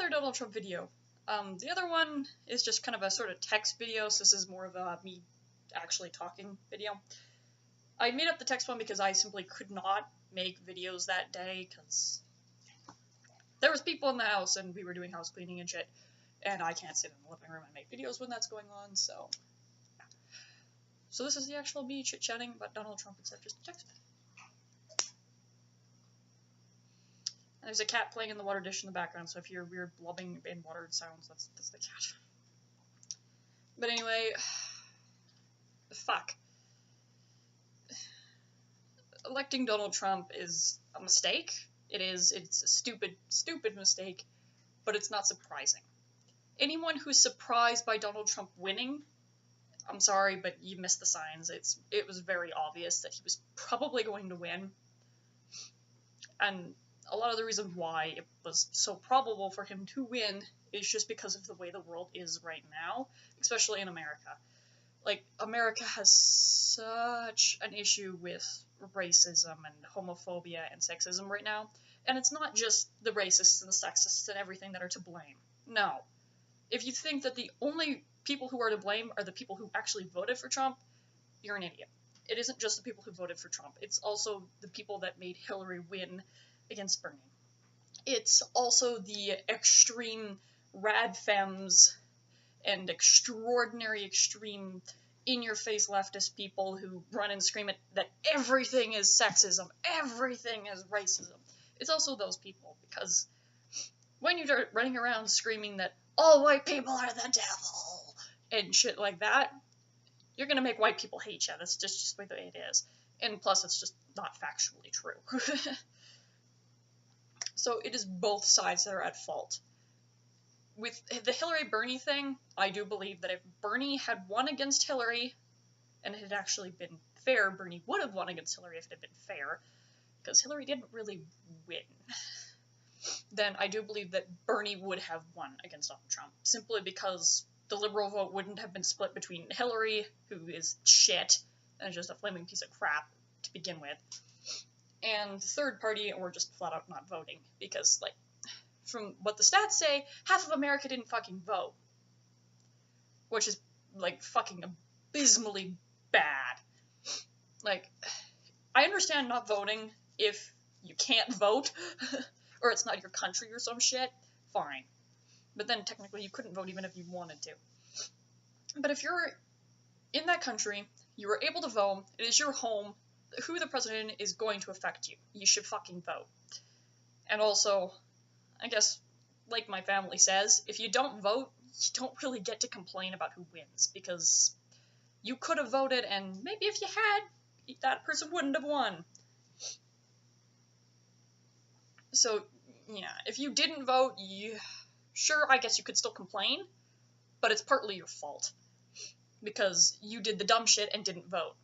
another Donald Trump video. The other one is just kind of a sort of text video, so this is more of a me actually talking video. I made up the text one because I simply could not make videos that day, because there was people in the house and we were doing house cleaning and shit, and I can't sit in the living room and make videos when that's going on, so... So this is the actual me chit-chatting about Donald Trump instead of just text. And there's a cat playing in the water dish in the background, so if you hear weird blubbing and watered sounds, that's the cat. But anyway, fuck. Electing Donald Trump is a mistake. It's a stupid mistake, but it's not surprising. Anyone who's surprised by Donald Trump winning, I'm sorry, but you missed the signs. It was very obvious that he was probably going to win. And a lot of the reason why it was so probable for him to win is just because of the way the world is right now, especially in America. Like, America has such an issue with racism and homophobia and sexism right now, and it's not just the racists and the sexists and everything that are to blame. No. If you think that the only people who are to blame are the people who actually voted for Trump, you're an idiot. It isn't just the people who voted for Trump, it's also the people that made Hillary win against Bernie. It's also the extreme radfems and extreme in-your-face leftist people who run and scream that everything is sexism, everything is racism. It's also those people, because when you're running around screaming that all white people are the devil and shit like that, you're gonna make white people hate you. That's just the way it is. And plus, it's just not factually true. So it is both sides that are at fault. With the Hillary-Bernie thing, I do believe that if Bernie had won against Hillary, and it had actually been fair, Bernie would have won against Hillary if it had been fair, because Hillary didn't really win, then I do believe that Bernie would have won against Donald Trump, simply because the liberal vote wouldn't have been split between Hillary, who is shit, and just a flaming piece of crap to begin with, and the third party, or just flat out not voting, because, like, from what the stats say, half of America didn't fucking vote. Which is, like, fucking abysmally bad. Like, I understand not voting if you can't vote, or it's not your country or some shit, fine. But then technically you couldn't vote even if you wanted to. But if you're in that country, you were able to vote, it is your home, who the president is going to affect you. You should fucking vote. And also, I guess, like my family says, if you don't vote, you don't really get to complain about who wins, because you could have voted, and maybe if you had, that person wouldn't have won. So, yeah, if you didn't vote, sure, I guess you could still complain, but it's partly your fault, because you did the dumb shit and didn't vote.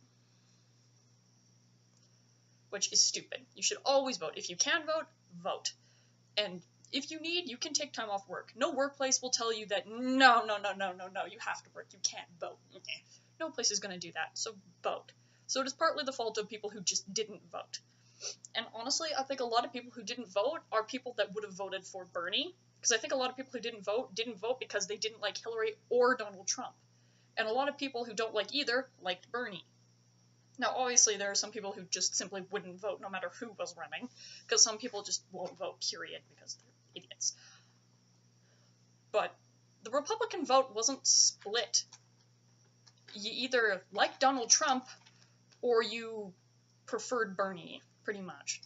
Which is stupid. You should always vote. If you can vote, vote. And if you need, you can take time off work. No workplace will tell you that, no, you have to work, you can't vote. Okay. No place is going to do that, so vote. So it is partly the fault of people who just didn't vote. And honestly, I think a lot of people who didn't vote are people that would have voted for Bernie, because I think a lot of people who didn't vote because they didn't like Hillary or Donald Trump. And a lot of people who don't like either liked Bernie. Now, obviously, there are some people who just simply wouldn't vote no matter who was running, because some people just won't vote, period, because they're idiots. But the Republican vote wasn't split. You either liked Donald Trump, or you preferred Bernie, pretty much.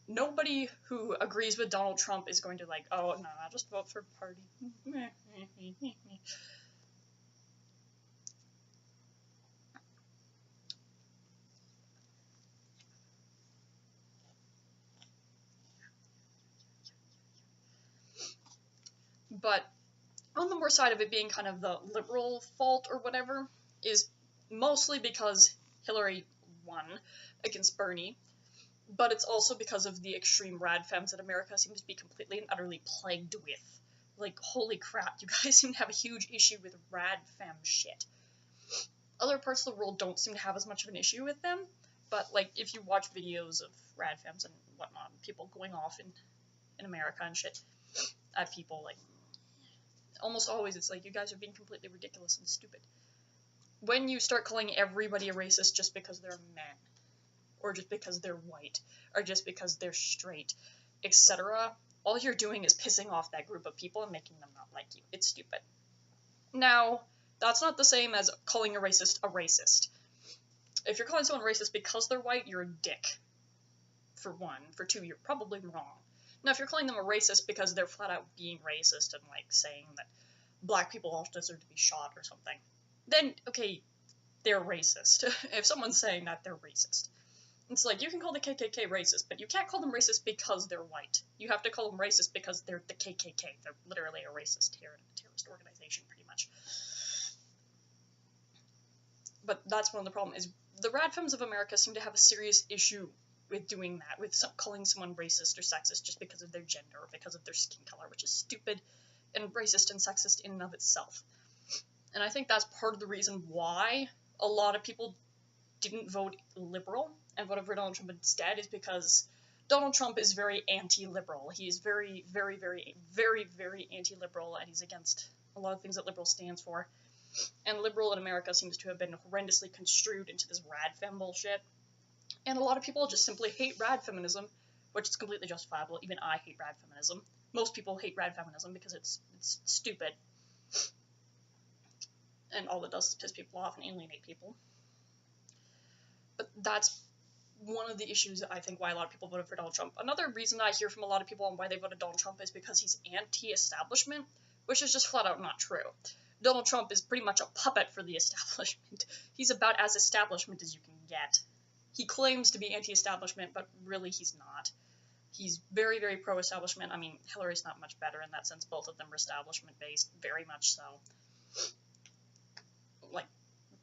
Nobody who agrees with Donald Trump is going to like, oh, no, I'll just vote for party. But on the more side of it being kind of the liberal fault or whatever, is mostly because Hillary won against Bernie, but it's also because of the extreme radfems that America seems to be completely and utterly plagued with. Like, holy crap, you guys seem to have a huge issue with radfem shit. Other parts of the world don't seem to have as much of an issue with them, but, like, if you watch videos of radfems and whatnot, people going off and in America and shit at people, like, almost always it's like, you guys are being completely ridiculous and stupid. When you start calling everybody a racist just because they're men, or just because they're white, or just because they're straight, etc., all you're doing is pissing off that group of people and making them not like you. It's stupid. Now, that's not the same as calling a racist a racist. If you're calling someone racist because they're white, you're a dick. For one. For two, you're probably wrong. Now, if you're calling them a racist because they're flat out being racist and, like, saying that black people all deserve to be shot or something, then, okay, they're racist. If someone's saying that, they're racist. It's like, you can call the KKK racist, but you can't call them racist because they're white. You have to call them racist because they're the KKK. They're literally a racist terrorist organization, pretty much. But that's one of the problems, is the radfems of America seem to have a serious issue with doing that, with calling someone racist or sexist just because of their gender or because of their skin color, which is stupid and racist and sexist in and of itself. And I think that's part of the reason why a lot of people didn't vote liberal and voted for Donald Trump instead, is because Donald Trump is very anti-liberal. He's very, very, very, very, very anti-liberal, and he's against a lot of things that liberal stands for. And liberal in America seems to have been horrendously construed into this radfem bullshit. And a lot of people just simply hate rad feminism, which is completely justifiable. Even I hate rad feminism. Most people hate rad feminism because it's stupid. And all it does is piss people off and alienate people. But that's one of the issues that I think why a lot of people voted for Donald Trump. Another reason I hear from a lot of people on why they voted Donald Trump is because he's anti-establishment, which is just flat out not true. Donald Trump is pretty much a puppet for the establishment. He's about as establishment as you can get. He claims to be anti-establishment, but really he's not. He's very, very pro-establishment. I mean, Hillary's not much better in that sense. Both of them are establishment-based, very much so. Like,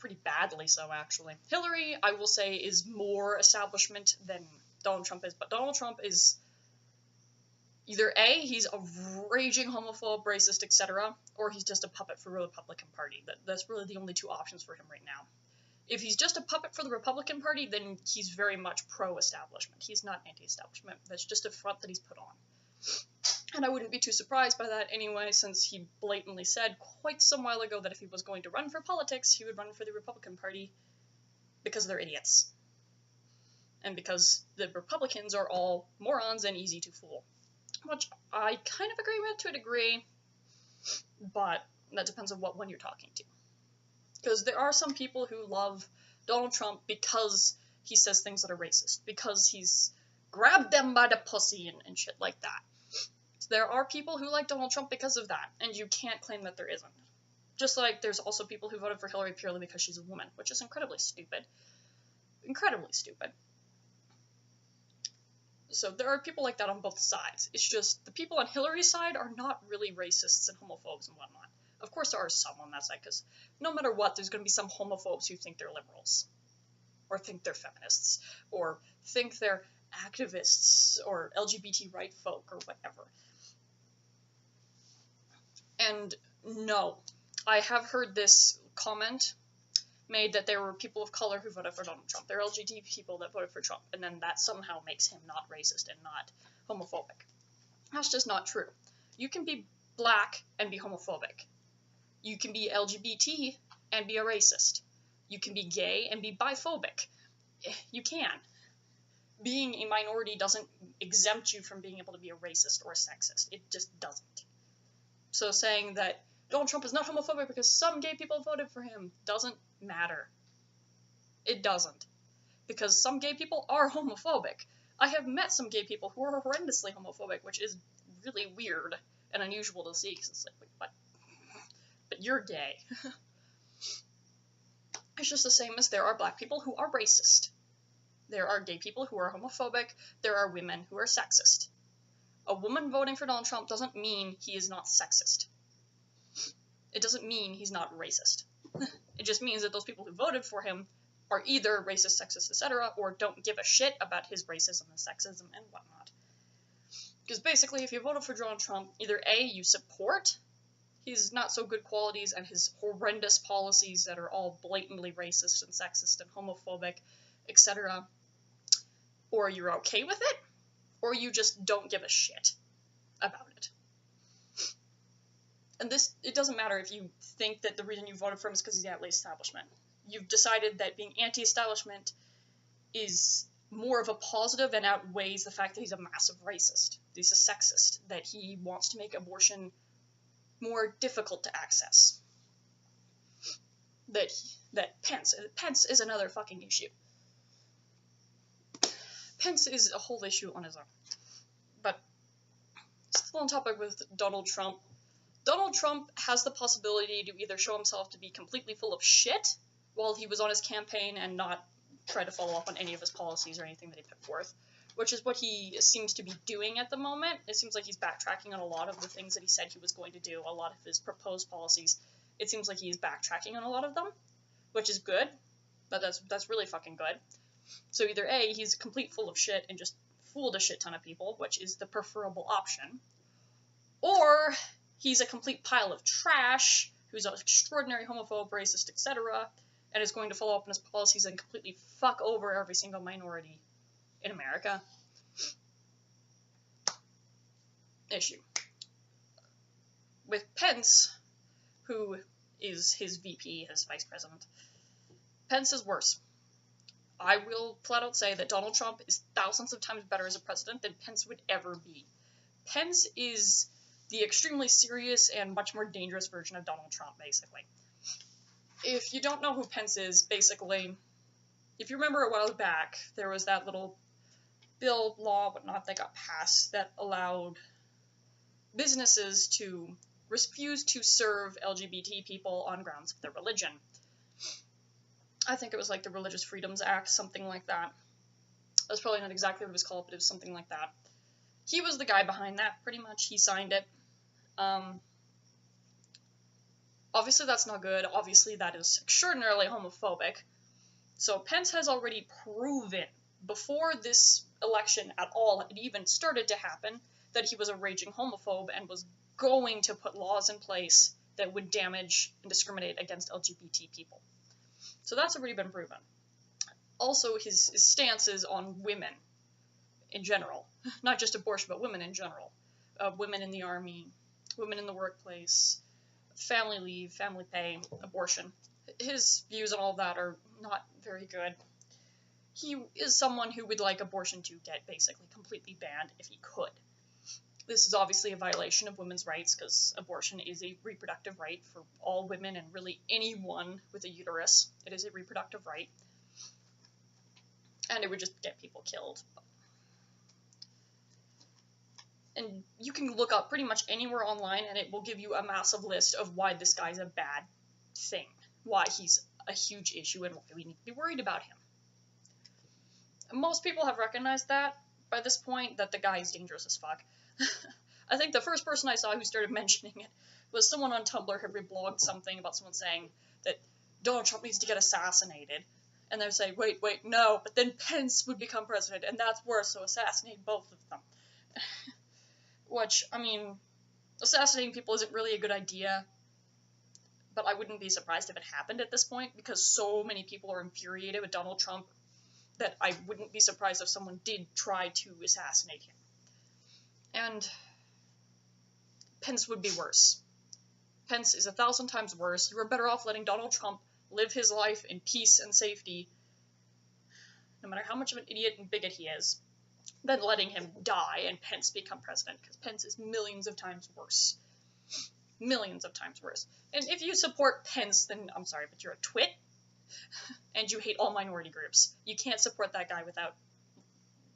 pretty badly so, actually. Hillary, I will say, is more establishment than Donald Trump is, but Donald Trump is either A, he's a raging homophobe, racist, etc., or he's just a puppet for the Republican Party. That's really the only two options for him right now. If he's just a puppet for the Republican Party, then he's very much pro-establishment. He's not anti-establishment. That's just a front that he's put on. And I wouldn't be too surprised by that anyway, since he blatantly said quite some while ago that if he was going to run for politics, he would run for the Republican Party because they're idiots. And because the Republicans are all morons and easy to fool. Which I kind of agree with to a degree, but that depends on what one you're talking to. Because there are some people who love Donald Trump because he says things that are racist, because he's grabbed them by the pussy and shit like that. So there are people who like Donald Trump because of that, and you can't claim that there isn't. Just like there's also people who voted for Hillary purely because she's a woman, which is incredibly stupid. Incredibly stupid. So there are people like that on both sides. It's just the people on Hillary's side are not really racists and homophobes and whatnot. Of course there are some on that side, because no matter what, there's going to be some homophobes who think they're liberals, or think they're feminists, or think they're activists, or LGBT right folk, or whatever. And no, I have heard this comment made that there were people of color who voted for Donald Trump. There are LGBT people that voted for Trump, and then that somehow makes him not racist and not homophobic. That's just not true. You can be black and be homophobic. You can be LGBT and be a racist. You can be gay and be biphobic. You can. Being a minority doesn't exempt you from being able to be a racist or a sexist. It just doesn't. So saying that Donald Trump is not homophobic because some gay people voted for him doesn't matter. It doesn't. Because some gay people are homophobic. I have met some gay people who are horrendously homophobic, which is really weird and unusual to see, because it's like, wait, what? But you're gay. It's just the same as there are black people who are racist. There are gay people who are homophobic. There are women who are sexist. A woman voting for Donald Trump doesn't mean he is not sexist. It doesn't mean he's not racist. It just means that those people who voted for him are either racist, sexist, etc., or don't give a shit about his racism and sexism and whatnot. Because basically, if you voted for Donald Trump, either A, you support his not-so-good qualities and his horrendous policies that are all blatantly racist and sexist and homophobic, etc., or you're okay with it, or you just don't give a shit. about it. And this, it doesn't matter if you think that the reason you voted for him is because he's anti-establishment. You've decided that being anti-establishment is more of a positive and outweighs the fact that he's a massive racist, he's a sexist, that he wants to make abortion more difficult to access. That Pence is another fucking issue. Pence is a whole issue on his own. But still on topic with Donald Trump. Donald Trump has the possibility to either show himself to be completely full of shit while he was on his campaign and not try to follow up on any of his policies or anything that he put forth, which is what he seems to be doing at the moment. It seems like he's backtracking on a lot of the things that he said he was going to do, a lot of his proposed policies. It seems like he's backtracking on a lot of them, which is good, but that's really fucking good. So either A, he's a complete full of shit and just fooled a shit ton of people, which is the preferable option, or he's a complete pile of trash who's an extraordinary homophobe, racist, etc., and is going to follow up on his policies and completely fuck over every single minority in America. Issue. With Pence, who is his VP, his vice president, Pence is worse. I will flat out say that Donald Trump is thousands of times better as a president than Pence would ever be. Pence is the extremely serious and much more dangerous version of Donald Trump, basically. If you don't know who Pence is, basically, if you remember a while back, there was that little bill, law, whatnot, that got passed that allowed businesses to refuse to serve LGBT people on grounds of their religion. I think it was like the Religious Freedoms Act, something like that. That's probably not exactly what it was called, but it was something like that. He was the guy behind that, pretty much. He signed it. Obviously that's not good. Obviously that is extraordinarily homophobic. So Pence has already proven, before this election at all had even started to happen, that he was a raging homophobe and was going to put laws in place that would damage and discriminate against LGBT people. So that's already been proven. Also, his stances on women in general, not just abortion, but women in general. Women in the army, women in the workplace, family leave, family pay, abortion. His views on all of that are not very good. He is someone who would like abortion to get basically completely banned if he could. This is obviously a violation of women's rights because abortion is a reproductive right for all women and really anyone with a uterus. It is a reproductive right. And it would just get people killed. And you can look up pretty much anywhere online and it will give you a massive list of why this guy's a bad thing. Why he's a huge issue and why we need to be worried about him. Most people have recognized that by this point, that the guy is dangerous as fuck. I think the first person I saw who started mentioning it was someone on Tumblr had reblogged something about someone saying that Donald Trump needs to get assassinated. And they're saying, wait, no, but then Pence would become president, and that's worse, so assassinate both of them. Which, I mean, assassinating people isn't really a good idea, but I wouldn't be surprised if it happened at this point, because so many people are infuriated with Donald Trump that I wouldn't be surprised if someone did try to assassinate him. And Pence would be worse. Pence is 1,000 times worse. You are better off letting Donald Trump live his life in peace and safety, no matter how much of an idiot and bigot he is, than letting him die and Pence become president, because Pence is millions of times worse. Millions of times worse. And if you support Pence, then I'm sorry, but you're a twit, and you hate all minority groups. You can't support that guy without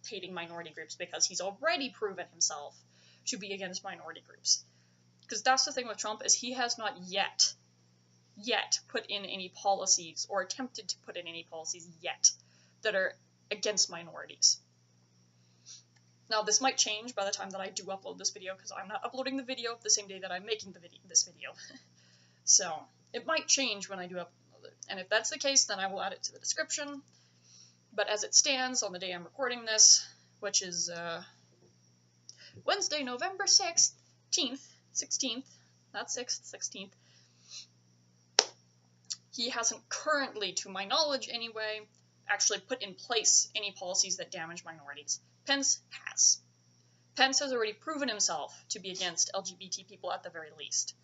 hating minority groups, because he's already proven himself to be against minority groups. Because that's the thing with Trump, is he has not yet put in any policies, or attempted to put in any policies yet, that are against minorities. Now, this might change by the time that I do upload this video, because I'm not uploading the video the same day that I'm making this video. So, it might change when I do upload it. And if that's the case, then I will add it to the description. But as it stands, on the day I'm recording this, which is Wednesday, November 16th, not 6th, 16th, he hasn't currently, to my knowledge anyway, actually put in place any policies that damage minorities. Pence has. Pence has already proven himself to be against LGBT people at the very least.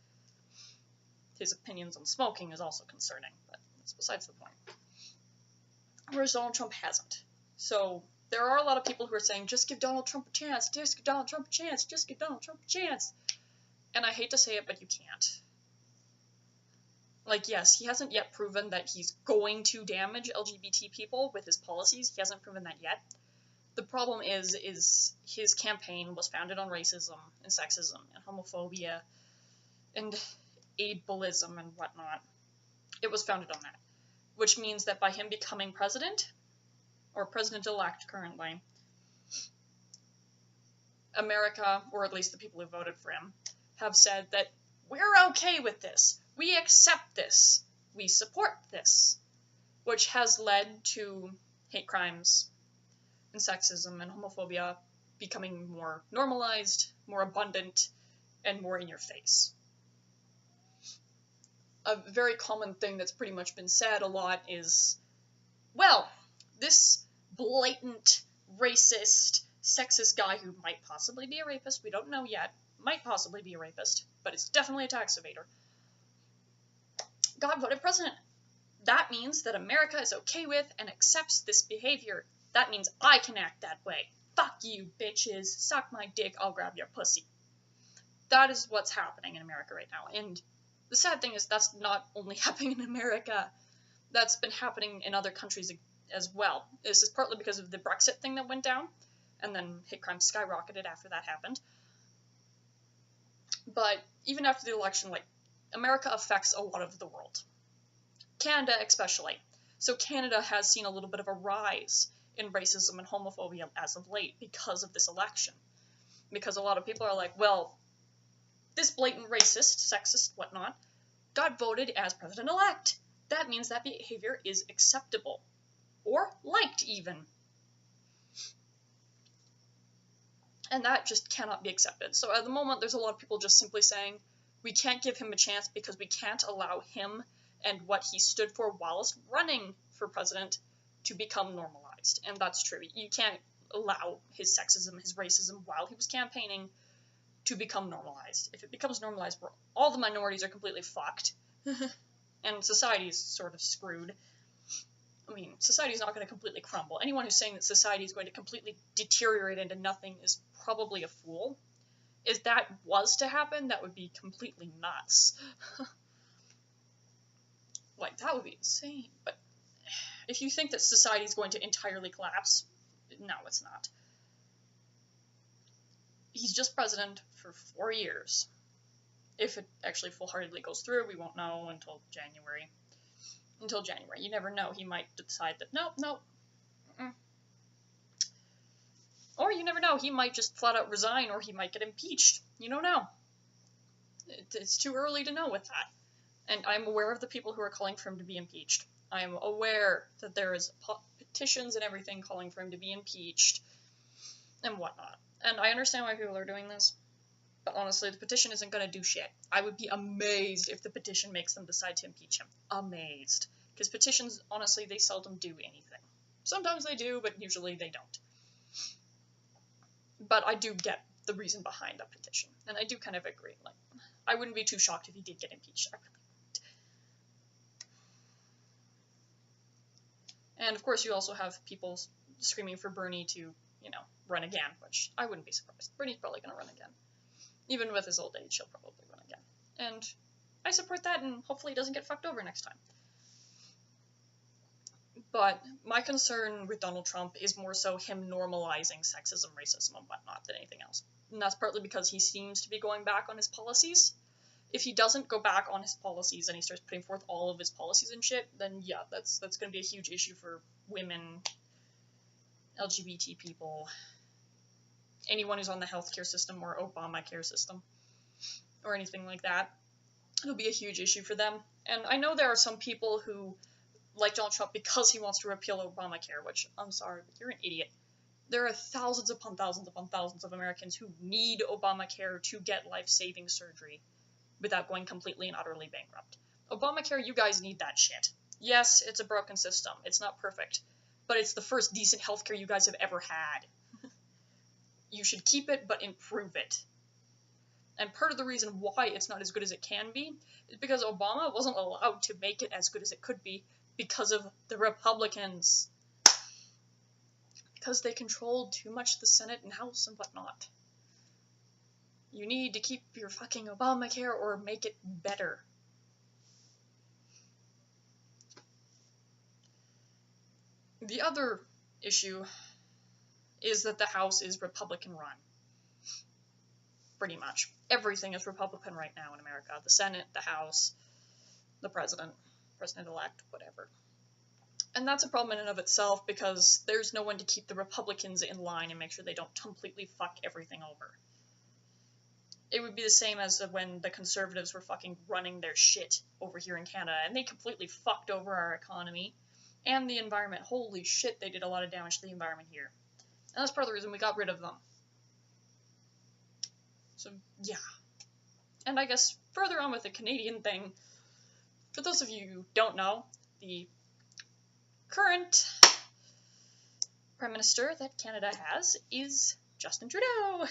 His opinions on smoking is also concerning, but that's besides the point. Whereas Donald Trump hasn't. So there are a lot of people who are saying, just give Donald Trump a chance, just give Donald Trump a chance, just give Donald Trump a chance. And I hate to say it, but you can't. Like, yes, he hasn't yet proven that he's going to damage LGBT people with his policies. He hasn't proven that yet. The problem is his campaign was founded on racism and sexism and homophobia and ableism and whatnot. It was founded on that, which means that by him becoming president, or president-elect currently, America, or at least the people who voted for him, have said that we're okay with this. We accept this. We support this. Which has led to hate crimes and sexism and homophobia becoming more normalized, more abundant, and more in your face. A very common thing that's pretty much been said a lot is, well, this blatant, racist, sexist guy who might possibly be a rapist, we don't know yet, might possibly be a rapist, but it's definitely a tax evader, got voted president. That means that America is okay with and accepts this behavior. That means I can act that way. Fuck you, bitches. Suck my dick, I'll grab your pussy. That is what's happening in America right now. And the sad thing is that's not only happening in America. That's been happening in other countries as well. This is partly because of the Brexit thing that went down, and then hate crime skyrocketed after that happened. But even after the election, like, America affects a lot of the world. Canada especially. So Canada has seen a little bit of a rise in racism and homophobia as of late because of this election. Because a lot of people are like, well, this blatant racist, sexist, whatnot, got voted as president-elect. That means that behavior is acceptable. Or liked, even. And that just cannot be accepted. So at the moment, there's a lot of people just simply saying, we can't give him a chance because we can't allow him and what he stood for whilst running for president to become normalized. And that's true. You can't allow his sexism, his racism while he was campaigning to become normalized. If it becomes normalized, where all the minorities are completely fucked, and society's sort of screwed. I mean, society's not going to completely crumble. Anyone who's saying that society is going to completely deteriorate into nothing is probably a fool. If that was to happen, that would be completely nuts. Like, that would be insane. But if you think that society is going to entirely collapse, no, it's not. He's just president for 4 years. If it actually full-heartedly goes through, we won't know until January. Until January. You never know. He might decide that, nope. Or you never know. He might just flat out resign, or he might get impeached. You don't know. It's too early to know with that. And I'm aware of the people who are calling for him to be impeached. I am aware that there is petitions and everything calling for him to be impeached and whatnot. And I understand why people are doing this. But honestly, the petition isn't going to do shit. I would be amazed if the petition makes them decide to impeach him. Amazed. Because petitions, honestly, they seldom do anything. Sometimes they do, but usually they don't. But I do get the reason behind that petition. And I do kind of agree. Like, I wouldn't be too shocked if he did get impeached. I really wouldn't. And of course, you also have people screaming for Bernie to, run again, which I wouldn't be surprised. Bernie's probably going to run again. Even with his old age, he'll probably run again. And I support that, and hopefully he doesn't get fucked over next time. But my concern with Donald Trump is more so him normalizing sexism, racism, and whatnot than anything else. And that's partly because he seems to be going back on his policies. If he doesn't go back on his policies and he starts putting forth all of his policies and shit, then yeah, that's going to be a huge issue for women, LGBT people, anyone who's on the healthcare system or Obamacare system or anything like that. It'll be a huge issue for them. And I know there are some people who like Donald Trump because he wants to repeal Obamacare, which, I'm sorry, but you're an idiot. There are thousands upon thousands upon thousands of Americans who need Obamacare to get life-saving surgery without going completely and utterly bankrupt. Obamacare, you guys need that shit. Yes, it's a broken system. It's not perfect. But it's the first decent healthcare you guys have ever had. you should keep it, but improve it. And part of the reason why it's not as good as it can be is because Obama wasn't allowed to make it as good as it could be because of the Republicans. Because they controlled too much the Senate and House and whatnot. You need to keep your fucking Obamacare or make it better. The other issue is that the House is Republican run. Pretty much. Everything is Republican right now in America. The Senate, the House, the President, President-elect, whatever. And that's a problem in and of itself because there's no one to keep the Republicans in line and make sure they don't completely fuck everything over. It would be the same as when the Conservatives were fucking running their shit over here in Canada, and they completely fucked over our economy and the environment. Holy shit, they did a lot of damage to the environment here. And that's part of the reason we got rid of them. So, yeah. And I guess further on with the Canadian thing, for those of you who don't know, the current Prime Minister that Canada has is Justin Trudeau.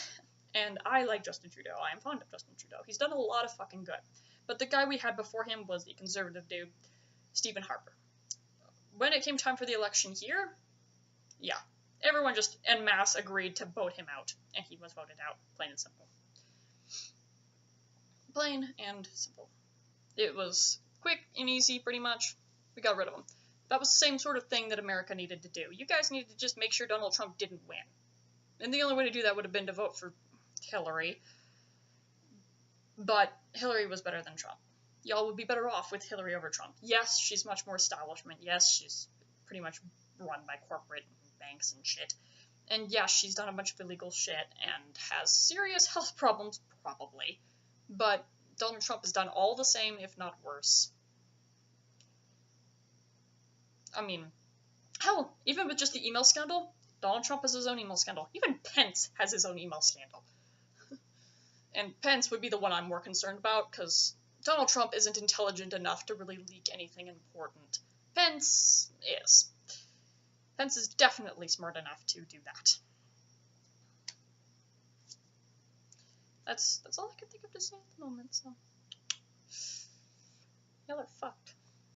And I like Justin Trudeau. I am fond of Justin Trudeau. He's done a lot of fucking good. But the guy we had before him was the Conservative dude, Stephen Harper. When it came time for the election here, yeah, everyone just en masse agreed to vote him out. And he was voted out, plain and simple. Plain and simple. It was quick and easy, pretty much. We got rid of him. That was the same sort of thing that America needed to do. You guys needed to just make sure Donald Trump didn't win. And the only way to do that would have been to vote for Hillary. But Hillary was better than Trump. Y'all would be better off with Hillary over Trump. Yes, she's much more establishment. Yes, she's pretty much run by corporate banks and shit. And yes, she's done a bunch of illegal shit and has serious health problems, probably. But Donald Trump has done all the same, if not worse. I mean, hell, even with just the email scandal, Donald Trump has his own email scandal. Even Pence has his own email scandal. And Pence would be the one I'm more concerned about, because Donald Trump isn't intelligent enough to really leak anything important. Pence is. Pence is definitely smart enough to do that. That's all I can think of to say at the moment, so. Y'all are fucked.